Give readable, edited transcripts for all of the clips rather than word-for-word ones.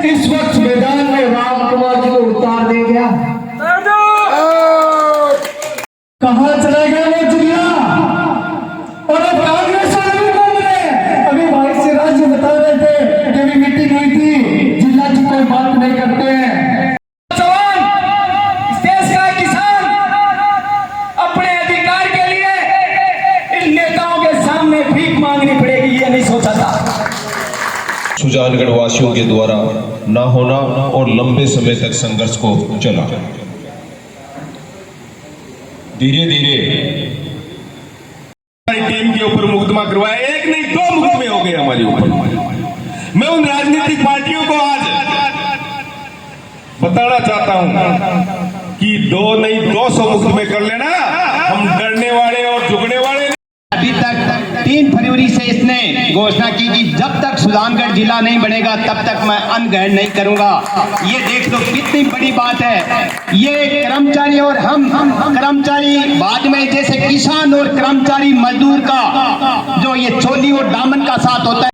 इस वक्त मैदान में राम कुमार जी को उतार दे गया। कहाँ चला गया वो जिला? और अब कांग्रेस वाले भी बोल रहे, अभी भाई से राज्य बता रहे थे कि भी मीटिंग हुई थी, जिला जी कोई बात नहीं करते हैं। जवान, इस देश का किसान अपने अधिकार के लिए इन नेताओं के सामने भीख मांगनी पड़ेगी, ये नहीं सोचा था। सुजानगढ़ वासियों के द्वारा ना होना और लंबे समय तक संघर्ष को चला। धीरे धीरे टीम के ऊपर मुकदमा करवाया, एक नहीं 2 मुकदमे हो गए हमारे ऊपर। मैं उन राजनीतिक पार्टियों को आज बताना चाहता हूं कि 2 नहीं 200 मुकदमे कर लेना, हम डरने वाले और झुकने वाले। अभी तक 3 फरवरी से इसने घोषणा की कि जब तक सुजानगढ़ जिला नहीं बनेगा तब तक मैं अन्न ग्रहण नहीं करूंगा। ये देख लो कितनी बड़ी बात है। ये कर्मचारी और हम कर्मचारी बाद में जैसे किसान और कर्मचारी मजदूर का जो ये चोली और दामन का साथ होता है।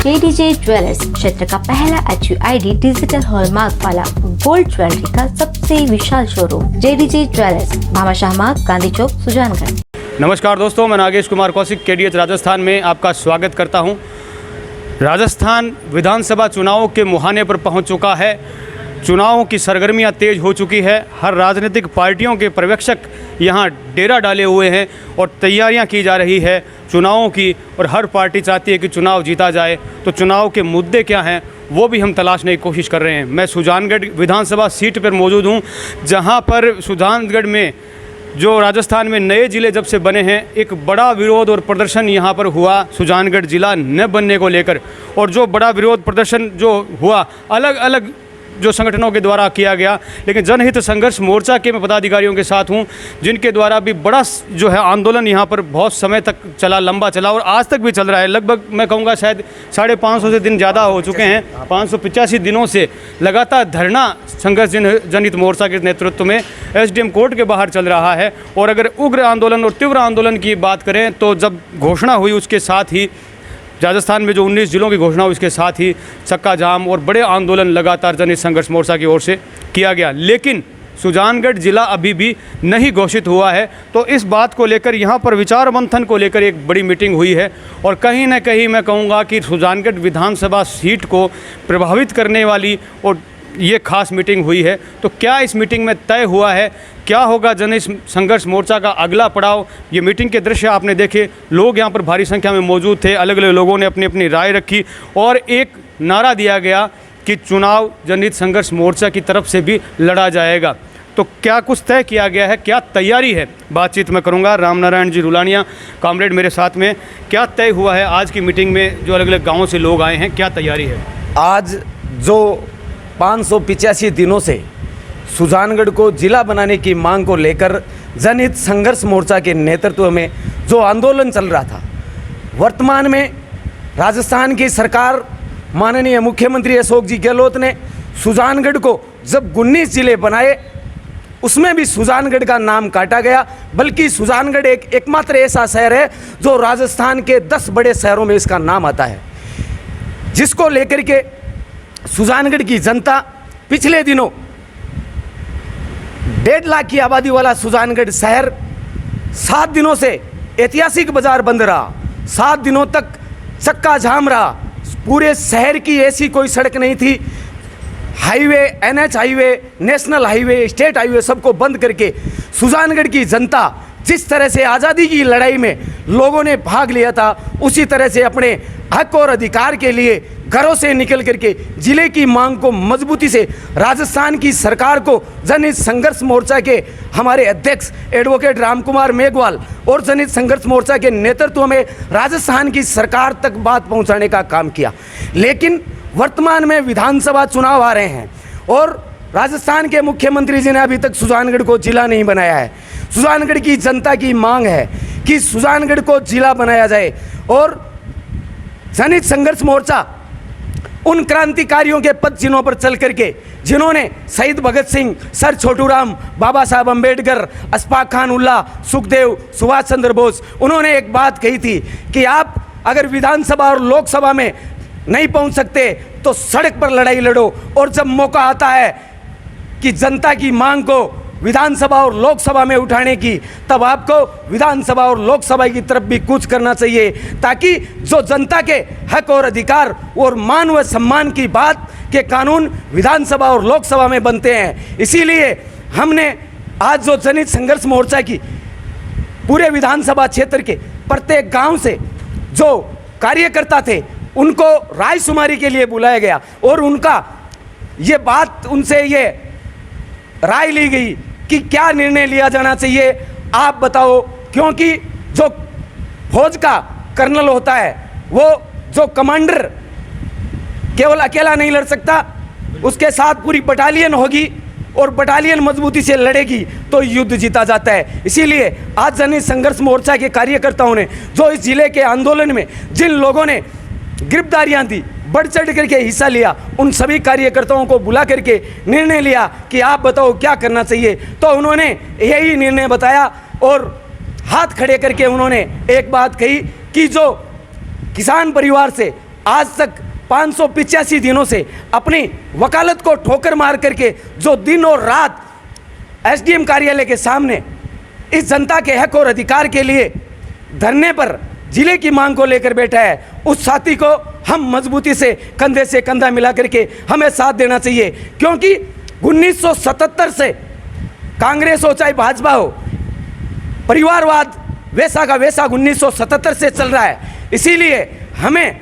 JDJ ज्वेलर्स क्षेत्र का पहला HUID डिजिटल हॉलमार्क वाला गोल्ड ज्वेलरी का सबसे विशाल शोरूम JDJ ज्वेलर्स, भामाशाह मार्ग, गांधी चौक, सुजानगढ़। नमस्कार दोस्तों, मैं नागेश कुमार कौशिक KDH राजस्थान में आपका स्वागत करता हूं। राजस्थान विधानसभा चुनावों के मुहाने पर पहुंच चुका है। चुनावों की सरगर्मियां तेज हो चुकी है। हर राजनीतिक पार्टियों के पर्यवेक्षक यहां डेरा डाले हुए हैं और तैयारियां की जा रही है चुनावों की, और हर पार्टी चाहती है कि चुनाव जीता जाए। तो चुनाव के मुद्दे क्या हैं वो भी हम तलाशने की कोशिश कर रहे हैं। मैं सुजानगढ़ विधानसभा सीट पर मौजूद हूँ, जहाँ पर सुजानगढ़ में जो राजस्थान में नए ज़िले जब से बने हैं, एक बड़ा विरोध और प्रदर्शन यहाँ पर हुआ सुजानगढ़ ज़िला न बनने को लेकर। और जो बड़ा विरोध प्रदर्शन जो हुआ अलग अलग जो संगठनों के द्वारा किया गया, लेकिन जनहित संघर्ष मोर्चा के मैं पदाधिकारियों के साथ हूँ, जिनके द्वारा भी बड़ा जो है आंदोलन यहाँ पर बहुत समय तक चला, लंबा चला और आज तक भी चल रहा है। लगभग मैं कहूँगा शायद 550 से दिन ज़्यादा हो चुके हैं। 585 दिनों से लगातार धरना संघर्ष जनहित मोर्चा के नेतृत्व में SDM कोर्ट के बाहर चल रहा है। और अगर उग्र आंदोलन और तीव्र आंदोलन की बात करें तो जब घोषणा हुई उसके साथ ही राजस्थान में जो 19 जिलों की घोषणा हुई उसके साथ ही चक्का जाम और बड़े आंदोलन लगातार जनहित संघर्ष मोर्चा की ओर से किया गया। लेकिन सुजानगढ़ जिला अभी भी नहीं घोषित हुआ है। तो इस बात को लेकर यहाँ पर विचार मंथन को लेकर एक बड़ी मीटिंग हुई है और कहीं ना कहीं मैं कहूँगा कि सुजानगढ़ विधानसभा सीट को प्रभावित करने वाली और ये खास मीटिंग हुई है। तो क्या इस मीटिंग में तय हुआ है, क्या होगा जनहित संघर्ष मोर्चा का अगला पड़ाव? ये मीटिंग के दृश्य आपने देखे, लोग यहाँ पर भारी संख्या में मौजूद थे, अलग अलग लोगों ने अपनी अपनी राय रखी और एक नारा दिया गया कि चुनाव जनहित संघर्ष मोर्चा की तरफ से भी लड़ा जाएगा। तो क्या कुछ तय किया गया है, क्या तैयारी है, बातचीत मैं करूँगा। रामनारायण जी रुलानिया कॉमरेड मेरे साथ में, क्या तय हुआ है आज की मीटिंग में? जो अलग अलग गाँवों से लोग आए हैं, क्या तैयारी है? आज जो 585 दिनों से सुजानगढ़ को जिला बनाने की मांग को लेकर जनहित संघर्ष मोर्चा के नेतृत्व में जो आंदोलन चल रहा था, वर्तमान में राजस्थान की सरकार माननीय मुख्यमंत्री अशोक जी गहलोत ने सुजानगढ़ को जब 19 जिले बनाए, उसमें भी सुजानगढ़ का नाम काटा गया। बल्कि सुजानगढ़ एकमात्र ऐसा शहर है जो राजस्थान के 10 बड़े शहरों में इसका नाम आता है, जिसको लेकर के सुजानगढ़ की जनता पिछले दिनों 1.5 लाख की आबादी वाला सुजानगढ़ शहर 7 दिनों से ऐतिहासिक बाजार बंद रहा, 7 दिनों तक चक्का जाम रहा। पूरे शहर की ऐसी कोई सड़क नहीं थी, highway, NH highway, national highway, state highway सबको बंद करके सुजानगढ़ की जनता जिस तरह से आज़ादी की लड़ाई में लोगों ने भाग लिया था, उसी तरह से अपने हक और अधिकार के लिए घरों से निकल करके जिले की मांग को मजबूती से राजस्थान की सरकार को जनहित संघर्ष मोर्चा के हमारे अध्यक्ष एडवोकेट रामकुमार मेघवाल और जनहित संघर्ष मोर्चा के नेतृत्व में राजस्थान की सरकार तक बात पहुंचाने का काम किया। लेकिन वर्तमान में विधानसभा चुनाव आ रहे हैं और राजस्थान के मुख्यमंत्री जी ने अभी तक सुजानगढ़ को जिला नहीं बनाया है। सुजानगढ़ की जनता की मांग है कि सुजानगढ़ को जिला बनाया जाए और जनहित संघर्ष मोर्चा उन क्रांतिकारियों के पद चिन्हों पर चल करके जिन्होंने शहीद भगत सिंह, सर छोटूराम, बाबा साहब अम्बेडकर, अशफाक खान उल्ला, सुखदेव, सुभाष चंद्र बोस, उन्होंने एक बात कही थी कि आप अगर विधानसभा और लोकसभा में नहीं पहुंच सकते तो सड़क पर लड़ाई लड़ो, और जब मौका आता है कि जनता की मांग को विधानसभा और लोकसभा में उठाने की, तब आपको विधानसभा और लोकसभा की तरफ भी कूच करना चाहिए, ताकि जो जनता के हक और अधिकार और मान व सम्मान की बात के कानून विधानसभा और लोकसभा में बनते हैं। इसीलिए हमने आज जो जनहित संघर्ष मोर्चा की पूरे विधानसभा क्षेत्र के प्रत्येक गांव से जो कार्यकर्ता थे उनको रायशुमारी के लिए बुलाया गया, और उनका ये बात उनसे ये राय ली गई कि क्या निर्णय लिया जाना चाहिए, आप बताओ। क्योंकि जो फौज का कर्नल होता है, वो जो कमांडर केवल अकेला नहीं लड़ सकता, उसके साथ पूरी बटालियन होगी, और बटालियन मजबूती से लड़ेगी तो युद्ध जीता जाता है। इसीलिए आज जनहित संघर्ष मोर्चा के कार्यकर्ताओं ने जो इस जिले के आंदोलन में जिन लोगों ने गिरफ्तारियां दी, बढ़ चढ़ करके हिस्सा लिया, उन सभी कार्यकर्ताओं को बुला करके निर्णय लिया कि आप बताओ क्या करना चाहिए। तो उन्होंने यही निर्णय बताया, और हाथ खड़े करके उन्होंने एक बात कही कि जो किसान परिवार से आज तक 585 दिनों से अपनी वकालत को ठोकर मार करके जो दिन और रात एसडीएम कार्यालय के सामने इस जनता के हक और अधिकार के लिए धरने पर जिले की मांग को लेकर बैठा है, उस साथी को हम मजबूती से कंधा मिला करके हमें साथ देना चाहिए। क्योंकि 1977 से कांग्रेस हो चाहे भाजपा हो, परिवारवाद वैसा का वैसा 1977 से चल रहा है। इसीलिए हमें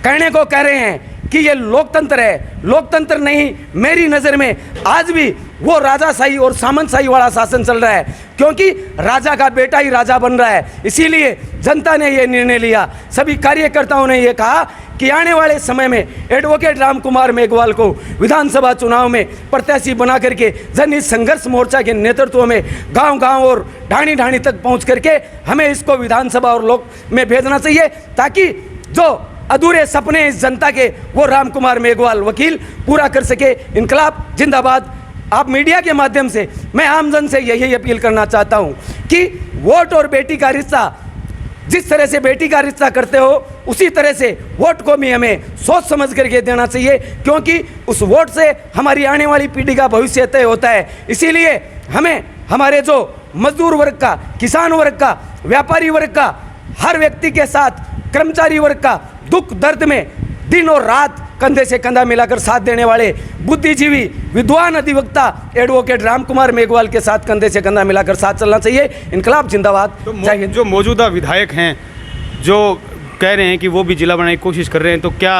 कहने को कह रहे हैं कि ये लोकतंत्र है, लोकतंत्र नहीं, मेरी नज़र में आज भी वो राजाशाही और सामंतशाही वाला शासन चल रहा है, क्योंकि राजा का बेटा ही राजा बन रहा है। इसीलिए जनता ने ये निर्णय लिया, सभी कार्यकर्ताओं ने ये कहा कि आने वाले समय में एडवोकेट राम कुमार मेघवाल को विधानसभा चुनाव में प्रत्याशी बना करके जनहित संघर्ष मोर्चा के नेतृत्व में गांव-गांव और ढाणी-ढाणी तक पहुंच करके हमें इसको विधानसभा और लोक में भेजना चाहिए, ताकि जो अधूरे सपने इस जनता के वो राम कुमार मेघवाल वकील पूरा कर सके। इनकलाब जिंदाबाद। आप मीडिया के माध्यम से मैं आमजन से यही अपील करना चाहता हूं कि वोट और बेटी का रिश्ता, जिस तरह से बेटी का रिश्ता करते हो उसी तरह से वोट को भी हमें सोच समझ करके देना चाहिए, क्योंकि उस वोट से हमारी आने वाली पीढ़ी का भविष्य तय होता है। इसीलिए हमें हमारे जो मजदूर वर्ग का, किसान वर्ग का, व्यापारी वर्ग का, हर व्यक्ति के साथ कर्मचारी वर्ग का दुख दर्द में दिन और रात कंधे से कंधा मिलाकर साथ देने वाले बुद्धिजीवी विद्वान अधिवक्ता एडवोकेट राम कुमार मेघवाल के साथ कंधे से कंधा मिलाकर साथ चलना चाहिए। इनकलाब जिंदाबाद। तो जो मौजूदा विधायक हैं जो कह रहे हैं कि वो भी जिला बनाने की कोशिश कर रहे हैं, तो क्या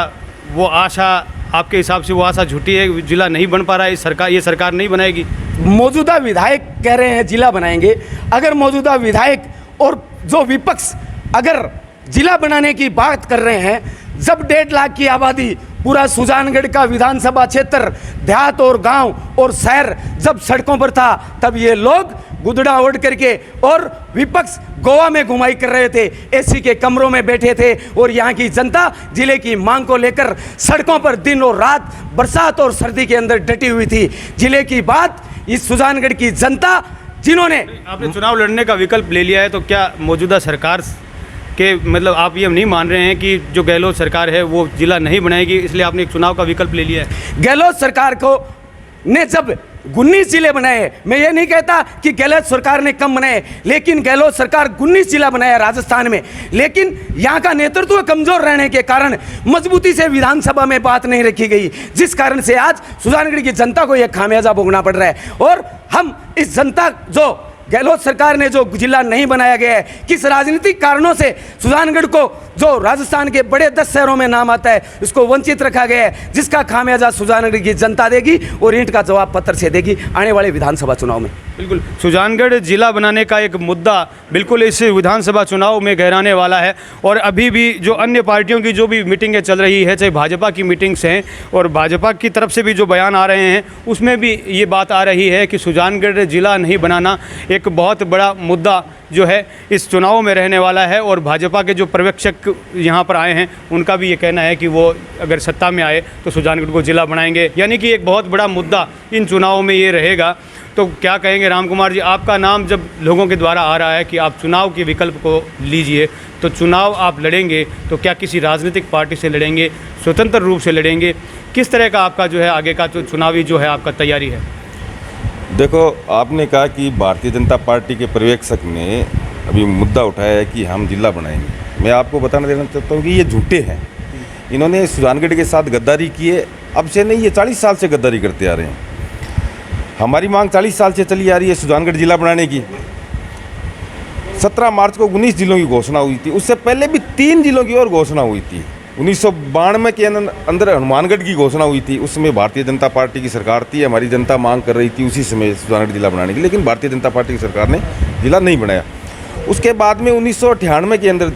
वो आशा आपके हिसाब से वो आशा झूठी है? जिला नहीं बन पा रहा है, ये सरकार नहीं बनाएगी? मौजूदा विधायक कह रहे हैं जिला बनाएंगे। अगर मौजूदा विधायक और जो विपक्ष अगर जिला बनाने की बात कर रहे हैं, जब 1.5 लाख की आबादी पूरा सुजानगढ़ का विधानसभा क्षेत्र, देहात और गांव और शहर जब सड़कों पर था, तब ये लोग गुदड़ा ओढ़ करके और विपक्ष गोवा में घुमाई कर रहे थे, एसी के कमरों में बैठे थे, और यहाँ की जनता जिले की मांग को लेकर सड़कों पर दिन और रात बरसात और सर्दी के अंदर डटी हुई थी। जिले की बात इस सुजानगढ़ की जनता, जिन्होंने आपने चुनाव लड़ने का विकल्प ले लिया है, तो क्या मौजूदा सरकार के मतलब आप ये नहीं मान रहे हैं कि जो गहलोत सरकार है वो जिला नहीं बनाएगी, इसलिए आपने एक चुनाव का विकल्प ले लिया है? गहलोत सरकार को ने जब 19 जिले बनाए, मैं ये नहीं कहता कि गहलोत सरकार ने कम बनाए, लेकिन गहलोत सरकार 19 जिला बनाया राजस्थान में, लेकिन यहाँ का नेतृत्व कमजोर रहने के कारण मजबूती से विधानसभा में बात नहीं रखी गई, जिस कारण से आज सुजानगढ़ की जनता को यह खामियाजा भोगना पड़ रहा है। और हम इस जनता, जो गहलोत सरकार ने जो जिला नहीं बनाया गया है, किस राजनीतिक कारणों से सुजानगढ़ को, जो राजस्थान के बड़े 10 शहरों में नाम आता है, उसको वंचित रखा गया है, जिसका खामियाजा सुजानगढ़ की जनता देगी और ईंट का जवाब पत्थर से देगी आने वाले विधानसभा चुनाव में। बिल्कुल, सुजानगढ़ जिला बनाने का एक मुद्दा बिल्कुल इस विधानसभा चुनाव में गहराने वाला है। और अभी भी जो अन्य पार्टियों की जो भी मीटिंगें चल रही है, चाहे भाजपा की मीटिंग्स हैं और भाजपा की तरफ से भी जो बयान आ रहे हैं, उसमें भी ये बात आ रही है कि सुजानगढ़ जिला नहीं बनाना एक बहुत बड़ा मुद्दा जो है इस चुनाव में रहने वाला है। और भाजपा के जो पर्यवेक्षक यहाँ पर आए हैं, उनका भी ये कहना है कि वो अगर सत्ता में आए तो सुजानगढ़ को जिला बनाएंगे, यानी कि एक बहुत बड़ा मुद्दा इन चुनावों में ये रहेगा। तो क्या कहेंगे राम कुमार जी, आपका नाम जब लोगों के द्वारा आ रहा है कि आप चुनाव के विकल्प को लीजिए, तो चुनाव आप लड़ेंगे तो क्या किसी राजनीतिक पार्टी से लड़ेंगे, स्वतंत्र रूप से लड़ेंगे, किस तरह का आपका जो है आगे का जो चुनावी जो है आपका तैयारी है? देखो, आपने कहा कि भारतीय जनता पार्टी के पर्यवेक्षक ने अभी मुद्दा उठाया है कि हम जिला बनाएंगे। मैं आपको बताना देना चाहता हूँ कि ये झूठे हैं। इन्होंने सुजानगढ़ के साथ गद्दारी की है, अब से नहीं, ये 40 साल से गद्दारी करते आ रहे हैं। हमारी मांग 40 साल से चली आ रही है सुजानगढ़ जिला बनाने की। 17 मार्च को 19 जिलों की घोषणा हुई थी, उससे पहले भी 3 जिलों की और घोषणा हुई थी। 1992 के अंदर हनुमानगढ़ की घोषणा हुई थी, उसमें भारतीय जनता पार्टी की सरकार थी, हमारी जनता मांग कर रही थी उसी समय सुजानगढ़ जिला बनाने की, लेकिन भारतीय जनता पार्टी की सरकार ने जिला नहीं बनाया। उसके बाद में 1998 के अंदर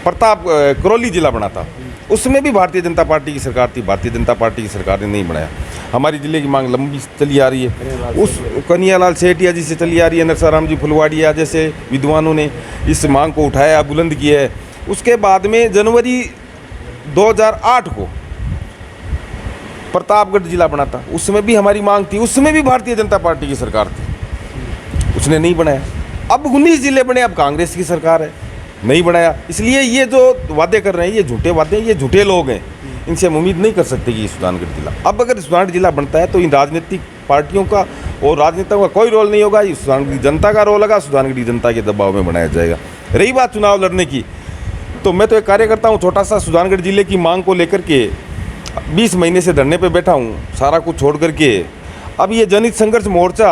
प्रताप करौली जिला बना था, उसमें भी भारतीय जनता पार्टी की सरकार थी, भारतीय जनता पार्टी की सरकार ने नहीं बनाया। हमारी जिले की मांग लंबी चली आ रही है, उस कन्हैयालाल सेठिया जी से चली आ रही है, नरसाराम जी फुलवाड़िया जैसे विद्वानों ने इस मांग को उठाया, बुलंद किया है। उसके बाद में जनवरी 2008 को प्रतापगढ़ जिला बना था, उसमें भी हमारी मांग थी, उसमें भी भारतीय जनता पार्टी की सरकार थी, उसने नहीं बनाया। अब 19 जिले बने, अब कांग्रेस की सरकार है, नहीं बनाया। इसलिए ये जो वादे कर रहे हैं ये झूठे वादे हैं, ये झूठे लोग हैं, इनसे हम उम्मीद नहीं कर सकते कि सुजानगढ़ जिला, अब अगर सुजानगढ़ जिला बनता है तो इन राजनीतिक पार्टियों का और राजनेताओं का कोई रोल नहीं होगा, ये सुजानगढ़ जनता का रोल होगा, सुजानगढ़ जनता के दबाव में बनाया जाएगा। रही बात चुनाव लड़ने की, तो मैं तो एक कार्यकर्ता हूँ छोटा सा, सुजानगढ़ जिले की मांग को लेकर के 20 महीने से धरने पे बैठा हूँ, सारा कुछ छोड़ करके। अब ये जनहित संघर्ष मोर्चा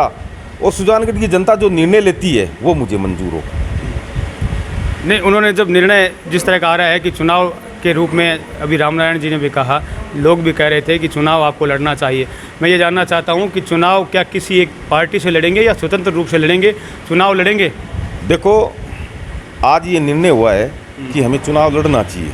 और सुजानगढ़ की जनता जो निर्णय लेती है वो मुझे मंजूर हो। नहीं, उन्होंने जब निर्णय जिस तरह का आ रहा है कि चुनाव के रूप में, अभी रामनारायण जी ने भी कहा, लोग भी कह रहे थे कि चुनाव आपको लड़ना चाहिए। मैं ये जानना चाहता हूँ कि चुनाव क्या किसी एक पार्टी से लड़ेंगे या स्वतंत्र रूप से लड़ेंगे, चुनाव लड़ेंगे? देखो, आज ये निर्णय हुआ है कि हमें चुनाव लड़ना चाहिए,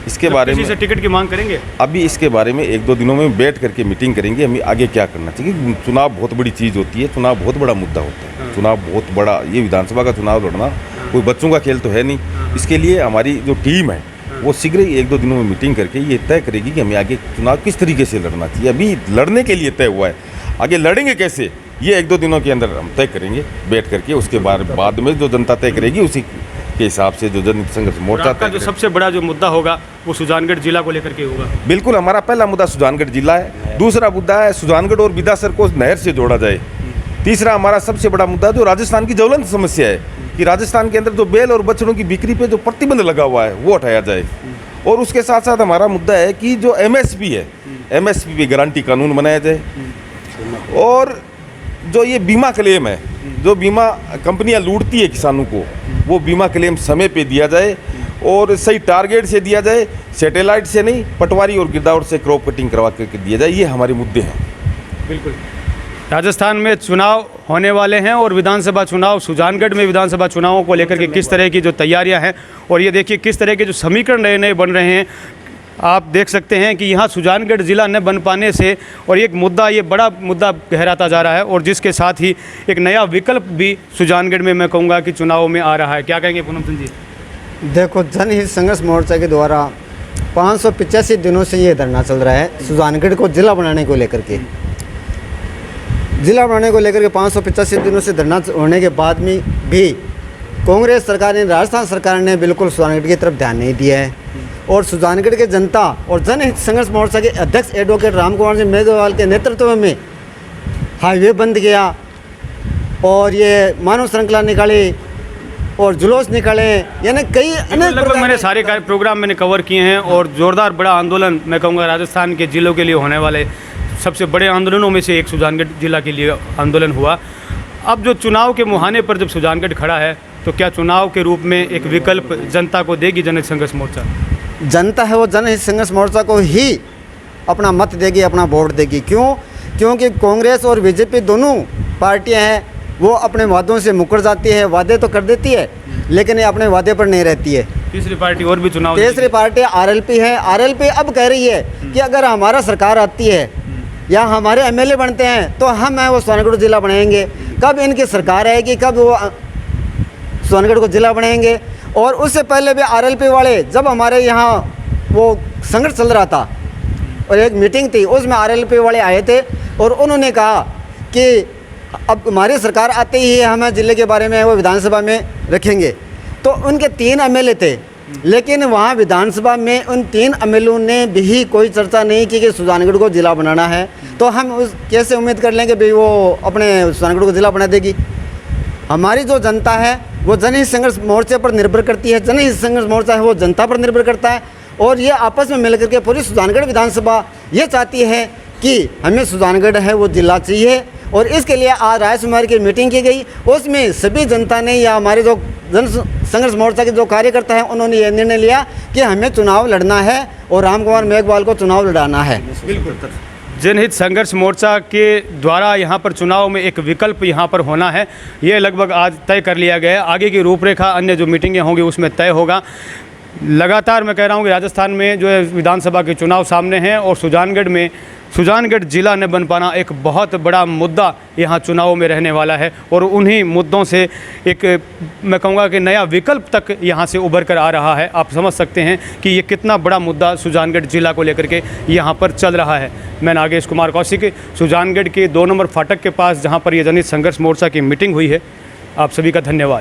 इसके बारे में किसी से टिकट की मांग करेंगे? अभी इसके बारे में 1-2 दिनों में बैठ करके मीटिंग करेंगे, हमें आगे क्या करना चाहिए। चुनाव बहुत बड़ी चीज़ होती है, चुनाव बहुत बड़ा मुद्दा होता है, चुनाव बहुत बड़ा, ये विधानसभा का चुनाव लड़ना कोई बच्चों का खेल तो है नहीं। इसके लिए हमारी जो टीम है वो शीघ्र ही 1-2 दिनों में मीटिंग करके ये तय करेगी कि हमें आगे चुनाव किस तरीके से लड़ना चाहिए। अभी लड़ने के लिए तय हुआ है, आगे लड़ेंगे कैसे ये 1-2 दिनों के अंदर हम तय करेंगे बैठ करके, उसके बाद में जो जनता तय करेगी उसी के हिसाब से जो जनहित संघर्ष मोर्चा आपका जो सबसे बड़ा जो मुद्दा होगा वो सुजानगढ़ जिला को लेकर के होगा? बिल्कुल, हमारा पहला मुद्दा सुजानगढ़ जिला है, दूसरा मुद्दा है सुजानगढ़ और बिदासर को नहर से जोड़ा जाए, तीसरा हमारा सबसे बड़ा मुद्दा जो राजस्थान की ज्वलंत समस्या है कि राजस्थान के अंदर जो बैल और बछड़ों की बिक्री पे जो प्रतिबंध लगा हुआ है वो हटाया जाए। और उसके साथ साथ हमारा मुद्दा है कि जो एमएसपी है, एमएसपी पे गारंटी कानून बनाया जाए। और जो ये बीमा क्लेम है, जो बीमा कंपनियां लूटती है किसानों को, वो बीमा क्लेम समय पे दिया जाए और सही टारगेट से दिया जाए, सैटेलाइट से नहीं, पटवारी और गिरदावट से क्रॉप कटिंग करवा करके दिया जाए। ये हमारे मुद्दे हैं। बिल्कुल, राजस्थान में चुनाव होने वाले हैं और विधानसभा चुनाव, सुजानगढ़ में विधानसभा चुनावों को लेकर के किस तरह की जो तैयारियां हैं, और ये देखिए किस तरह के जो समीकरण नए नए बन रहे हैं। आप देख सकते हैं कि यहाँ सुजानगढ़ ज़िला न बन पाने से और एक मुद्दा, ये बड़ा मुद्दा गहराता जा रहा है, और जिसके साथ ही एक नया विकल्प भी सुजानगढ़ में मैं कहूँगा कि चुनाव में आ रहा है। क्या कहेंगे पूनम सिंह जी? देखो, जनहित संघर्ष मोर्चा के द्वारा 585 दिनों से ये धरना चल रहा है सुजानगढ़ को जिला बनाने को लेकर के। जिला बनाने को लेकर के 585 दिनों से धरना होने के बाद में भी कांग्रेस सरकार ने, राजस्थान सरकार ने बिल्कुल सुजानगढ़ की तरफ ध्यान नहीं दिया है। और सुजानगढ़ के जनता और जनहित संघर्ष मोर्चा के अध्यक्ष एडवोकेट रामकुमार सिंह मेघवाल के नेतृत्व में हाईवे बंद किया और ये मानव श्रृंखला निकाली और जुलूस निकाले, यानी कई अनेक लगभग मैंने सारे प्रोग्राम मैंने कवर किए हैं और ज़ोरदार बड़ा आंदोलन मैं कहूँगा राजस्थान के ज़िलों के लिए होने वाले सबसे बड़े आंदोलनों में से एक सुजानगढ़ जिला के लिए आंदोलन हुआ। अब जो चुनाव के मुहाने पर जब सुजानगढ़ खड़ा है तो क्या चुनाव के रूप में एक विकल्प जनता को देगी जनहित संघर्ष मोर्चा? जनता है वो जनहित संघर्ष मोर्चा को ही अपना मत देगी, अपना वोट देगी। क्यों? क्योंकि कांग्रेस और बीजेपी दोनों पार्टियां हैं, वो अपने वादों से मुकर जाती है, वादे तो कर देती है लेकिन ये अपने वादे पर नहीं रहती है। तीसरी पार्टी और भी चुनाव, तीसरी पार्टी आरएलपी है। आरएलपी अब कह रही है कि अगर हमारा सरकार आती है या हमारे एमएलए बनते हैं तो हम वो सुजानगढ़ जिला बनाएंगे। कब इनकी सरकार आएगी, कब वो सुजानगढ़ को जिला बनाएंगे? और उससे पहले भी आरएलपी वाले, जब हमारे यहाँ वो संघर्ष चल रहा था और एक मीटिंग थी, उसमें आरएलपी वाले आए थे और उन्होंने कहा कि अब हमारी सरकार आते ही हम जिले के बारे में वो विधानसभा में रखेंगे। तो उनके 3 एमएलए थे, लेकिन वहाँ विधानसभा में उन 3 एमएलए ने भी कोई चर्चा नहीं की कि सुजानगढ़ को जिला बनाना है। तो हम उस कैसे उम्मीद कर लेंगे भाई वो अपने सुजानगढ़ को जिला बना देगी। हमारी जो जनता है वो जनहित संघर्ष मोर्चे पर निर्भर करती है, जनहित संघर्ष मोर्चा है वो जनता पर निर्भर करता है, और ये आपस में मिलकर के पूरी सुजानगढ़ विधानसभा ये चाहती है कि हमें सुजानगढ़ है वो जिला चाहिए। और इसके लिए आज राय सुमार की मीटिंग की गई, उसमें सभी जनता ने या हमारे जो जन संघर्ष मोर्चा के जो कार्यकर्ता हैं उन्होंने ये निर्णय लिया कि हमें चुनाव लड़ना है और राम कुमार मेघवाल को चुनाव लड़ाना है। बिल्कुल सर, जनहित संघर्ष मोर्चा के द्वारा यहाँ पर चुनाव में एक विकल्प यहाँ पर होना है, ये लगभग आज तय कर लिया गया है। आगे की रूपरेखा अन्य जो मीटिंगें होंगी उसमें तय होगा। लगातार मैं कह रहा हूँ कि राजस्थान में जो है विधानसभा के चुनाव सामने हैं और सुजानगढ़ जिला न बन पाना एक बहुत बड़ा मुद्दा यहाँ चुनावों में रहने वाला है, और उन्हीं मुद्दों से एक मैं कहूँगा कि नया विकल्प तक यहाँ से उभर कर आ रहा है। आप समझ सकते हैं कि ये कितना बड़ा मुद्दा सुजानगढ़ जिला को लेकर के यहाँ पर चल रहा है। मैं नागेश कुमार कौशिक, सुजानगढ़ के 2 नंबर फाटक के पास जहाँ पर ये जनहित संघर्ष मोर्चा की मीटिंग हुई है, आप सभी का धन्यवाद।